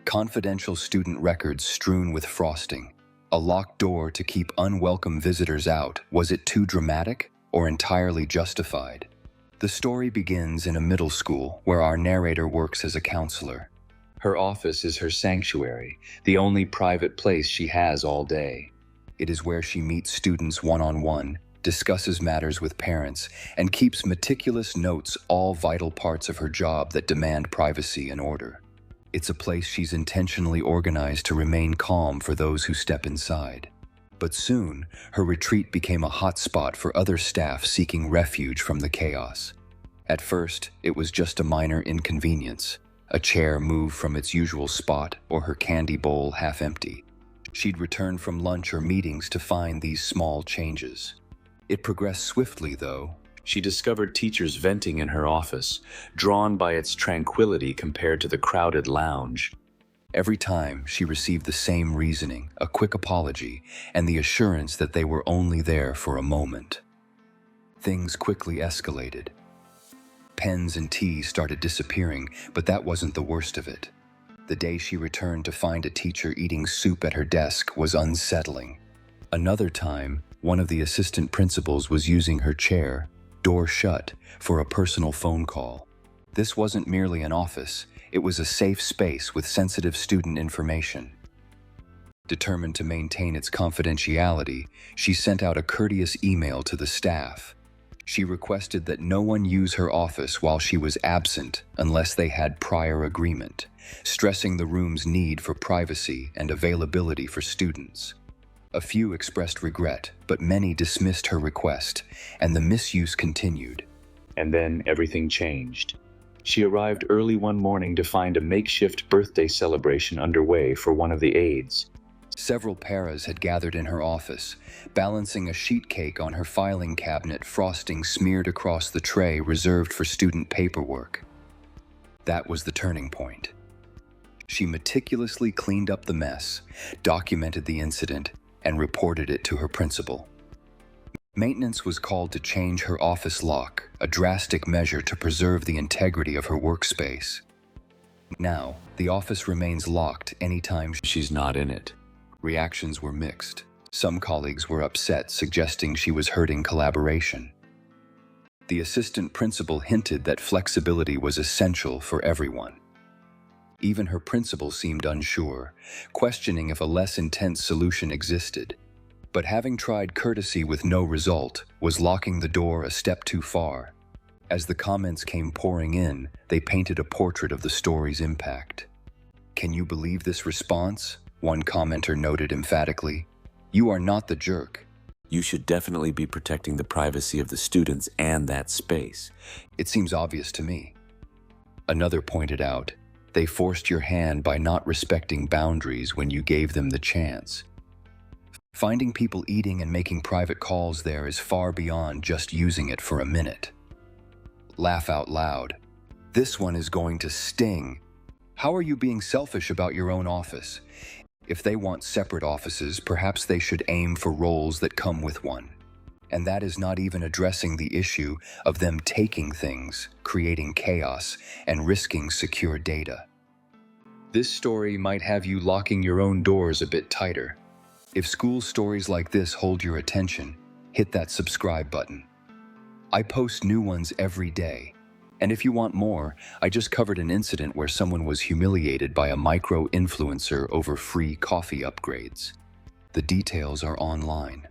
confidential student records strewn with frosting, a locked door to keep unwelcome visitors out. Was it too dramatic or entirely justified? The story begins in a middle school where our narrator works as a counselor. Her office is her sanctuary, the only private place she has all day. It is where she meets students one-on-one, discusses matters with parents, and keeps meticulous notes, all vital parts of her job that demand privacy and order. It's a place she's intentionally organized to remain calm for those who step inside. But soon, her retreat became a hot spot for other staff seeking refuge from the chaos. At first, it was just a minor inconvenience. A chair moved from its usual spot or her candy bowl half empty. She'd return from lunch or meetings to find these small changes. It progressed swiftly, though. She discovered teachers venting in her office, drawn by its tranquility compared to the crowded lounge. Every time, she received the same reasoning, a quick apology, and the assurance that they were only there for a moment. Things quickly escalated. Pens and tea started disappearing, but that wasn't the worst of it. The day she returned to find a teacher eating soup at her desk was unsettling. Another time, one of the assistant principals was using her chair, door shut, for a personal phone call. This wasn't merely an office, it was a safe space with sensitive student information. Determined to maintain its confidentiality, she sent out a courteous email to the staff. She requested that no one use her office while she was absent unless they had prior agreement, stressing the room's need for privacy and availability for students. A few expressed regret, but many dismissed her request, and the misuse continued. And then everything changed. She arrived early one morning to find a makeshift birthday celebration underway for one of the aides. Several paras had gathered in her office, balancing a sheet cake on her filing cabinet, frosting smeared across the tray reserved for student paperwork. That was the turning point. She meticulously cleaned up the mess, documented the incident, and reported it to her principal. Maintenance was called to change her office lock, a drastic measure to preserve the integrity of her workspace. Now, the office remains locked anytime she's not in it. Reactions were mixed. Some colleagues were upset, suggesting she was hurting collaboration. The assistant principal hinted that flexibility was essential for everyone. Even her principal seemed unsure, questioning if a less intense solution existed. But having tried courtesy with no result was locking the door a step too far. As the comments came pouring in, they painted a portrait of the story's impact. "Can you believe this response?" one commenter noted emphatically. "You are not the jerk. You should definitely be protecting the privacy of the students and that space. It seems obvious to me." Another pointed out, "They forced your hand by not respecting boundaries when you gave them the chance." Finding people eating and making private calls there is far beyond just using it for a minute. Laugh out loud. This one is going to sting. How are you being selfish about your own office? If they want separate offices, perhaps they should aim for roles that come with one. And that is not even addressing the issue of them taking things, creating chaos, and risking secure data. This story might have you locking your own doors a bit tighter. If school stories like this hold your attention, hit that subscribe button. I post new ones every day. And if you want more, I just covered an incident where someone was humiliated by a micro-influencer over free coffee upgrades. The details are online.